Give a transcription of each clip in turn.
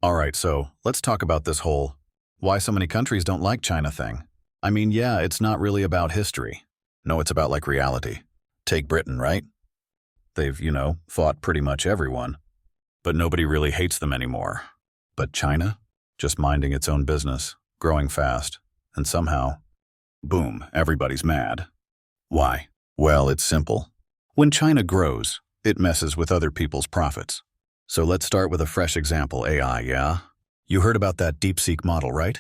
Alright, so let's talk about this whole why so many countries don't like China thing. I mean, yeah, it's not really about history. No, it's about like reality. Take Britain, right? They've, fought pretty much everyone, but nobody really hates them anymore. But China? Just minding its own business, growing fast, and somehow, boom, everybody's mad. Why? Well, it's simple. When China grows, it messes with other people's profits. So let's start with a fresh example, AI, yeah? You heard about that DeepSeek model, right?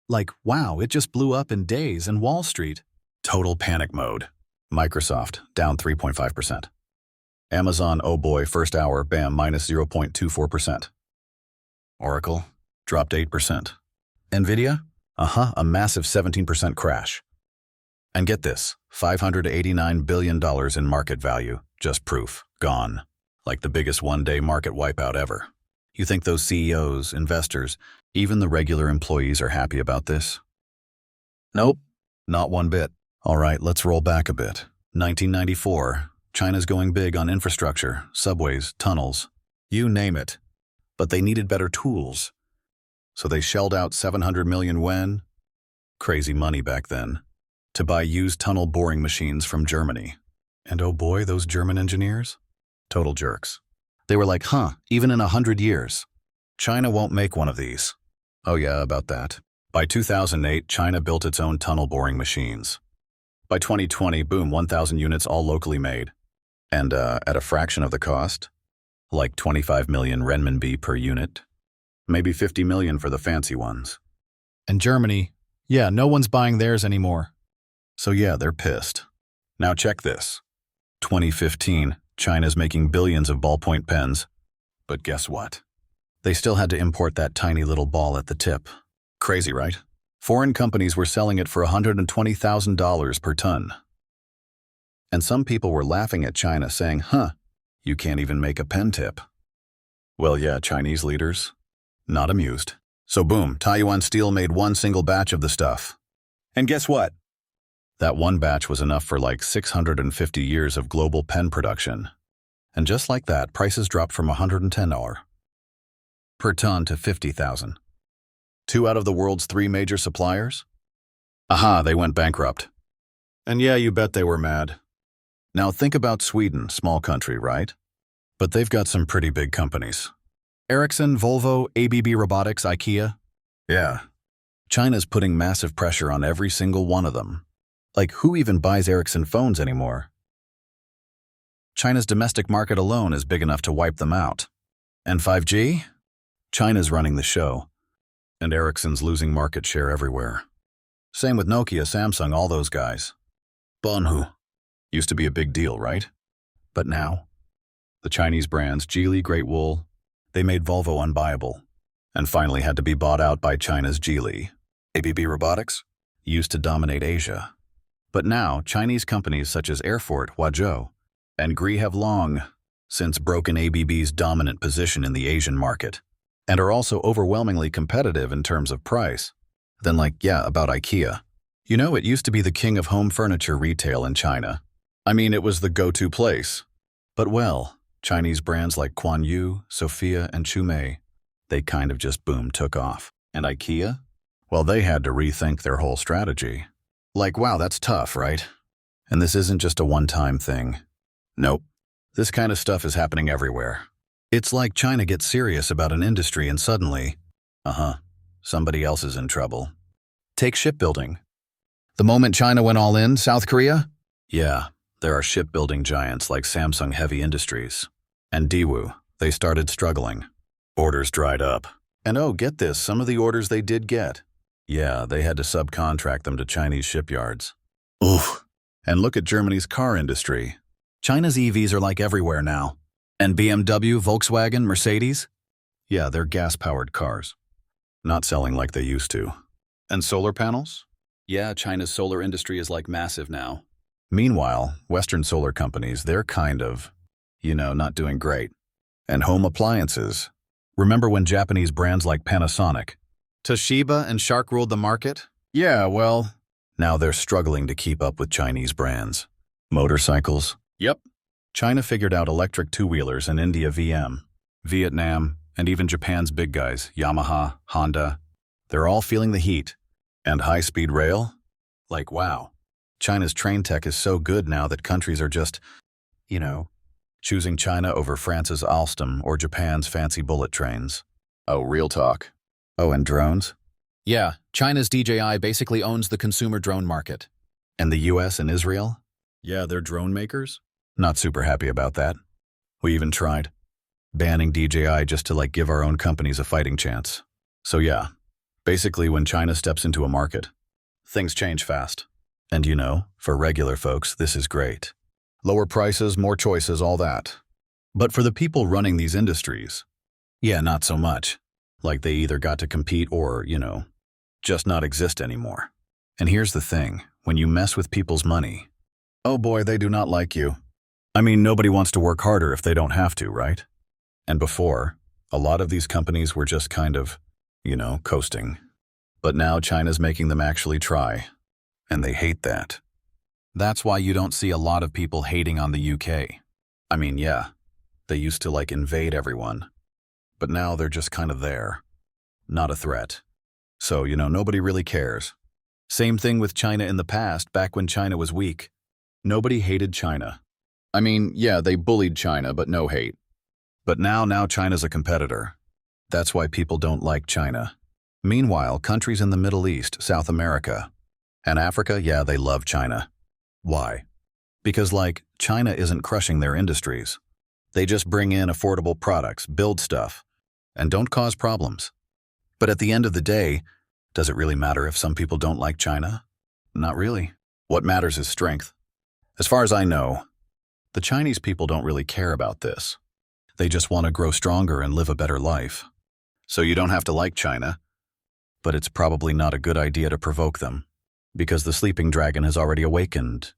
Like, wow, it just blew up in days in Wall Street. Total panic mode. Microsoft, down 3.5%. Amazon, oh boy, first hour, bam, minus 0.24%. Oracle, dropped 8%. Nvidia, a massive 17% crash. And get this, $589 billion in market value, just proof, gone. Like the biggest one-day market wipeout ever. You think those CEOs, investors, even the regular employees are happy about this? Nope, not one bit. All right, let's roll back a bit. 1994, China's going big on infrastructure, subways, tunnels, you name it. But they needed better tools. So they shelled out 700 million yuan, crazy money back then, to buy used tunnel boring machines from Germany. And oh boy, those German engineers? Total jerks. They were like, even in 100 years, China won't make one of these. Oh yeah, about that. By 2008, China built its own tunnel boring machines. By 2020, boom, 1,000 units all locally made. And at a fraction of the cost, like 25 million renminbi per unit, maybe 50 million for the fancy ones. And Germany, yeah, no one's buying theirs anymore. So yeah, they're pissed. Now check this. 2015, China's making billions of ballpoint pens. But guess what? They still had to import that tiny little ball at the tip. Crazy, right? Foreign companies were selling it for $120,000 per ton. And some people were laughing at China saying, you can't even make a pen tip. Well, yeah, Chinese leaders, not amused. So boom, Taiyuan Steel made one single batch of the stuff. And guess what? That one batch was enough for like 650 years of global pen production. And just like that, prices dropped from $110 per ton to $50,000. 2 out of the world's 3 major suppliers? They went bankrupt. And yeah, you bet they were mad. Now think about Sweden, small country, right? But they've got some pretty big companies. Ericsson, Volvo, ABB Robotics, IKEA. Yeah. China's putting massive pressure on every single one of them. Like, who even buys Ericsson phones anymore? China's domestic market alone is big enough to wipe them out. And 5G? China's running the show. And Ericsson's losing market share everywhere. Same with Nokia, Samsung, all those guys. Bonhu. Used to be a big deal, right? But now, the Chinese brands, Geely, Great Wall, they made Volvo unbuyable. And finally had to be bought out by China's Geely. ABB Robotics used to dominate Asia. But now, Chinese companies such as Airfort, Huazhou, and Gree have long since broken ABB's dominant position in the Asian market, and are also overwhelmingly competitive in terms of price. Then about IKEA. It used to be the king of home furniture retail in China. I mean, it was the go-to place. But well, Chinese brands like Quan Yu, Sophia, and Chumei, they kind of just boom, took off. And IKEA? Well, they had to rethink their whole strategy. Like, wow, that's tough, right? And this isn't just a one-time thing. Nope. This kind of stuff is happening everywhere. It's like China gets serious about an industry and suddenly, somebody else is in trouble. Take shipbuilding. The moment China went all in, South Korea? Yeah, there are shipbuilding giants like Samsung Heavy Industries. And Daewoo, they started struggling. Orders dried up. And oh, get this, some of the orders they did get. Yeah, they had to subcontract them to Chinese shipyards. Oof. And look at Germany's car industry. China's EVs are like everywhere now. And BMW, Volkswagen, Mercedes? Yeah, they're gas-powered cars. Not selling like they used to. And solar panels? Yeah, China's solar industry is like massive now. Meanwhile, Western solar companies, they're kind of, not doing great. And home appliances. Remember when Japanese brands like Panasonic, Toshiba, and Shark ruled the market? Yeah, well, now they're struggling to keep up with Chinese brands. Motorcycles? Yep. China figured out electric two-wheelers and India Vietnam, And even Japan's big guys, Yamaha, Honda, they're all feeling the heat. And high-speed rail? Like, wow. China's train tech is so good now that countries are just, choosing China over France's Alstom or Japan's fancy bullet trains. Oh, real talk. Oh, and drones? Yeah, China's DJI basically owns the consumer drone market. And the US and Israel? Yeah, they're drone makers? Not super happy about that. We even tried banning DJI just to give our own companies a fighting chance. So yeah, basically when China steps into a market, things change fast. And for regular folks, this is great. Lower prices, more choices, all that. But for the people running these industries, yeah, not so much. Like they either got to compete or, just not exist anymore. And here's the thing, when you mess with people's money, oh boy, they do not like you. I mean, nobody wants to work harder if they don't have to, right? And before, a lot of these companies were just kind of, coasting. But now China's making them actually try. And they hate that. That's why you don't see a lot of people hating on the UK. I mean, yeah, they used to invade everyone. But now they're just kind of there. Not a threat. So, nobody really cares. Same thing with China in the past, back when China was weak. Nobody hated China. I mean, yeah, they bullied China, but no hate. But now China's a competitor. That's why people don't like China. Meanwhile, countries in the Middle East, South America, and Africa, yeah, they love China. Why? Because, China isn't crushing their industries. They just bring in affordable products, build stuff, and don't cause problems. But at the end of the day, does it really matter if some people don't like China? Not really. What matters is strength. As far as I know, the Chinese people don't really care about this. They just want to grow stronger and live a better life. So you don't have to like China, but it's probably not a good idea to provoke them, because the sleeping dragon has already awakened.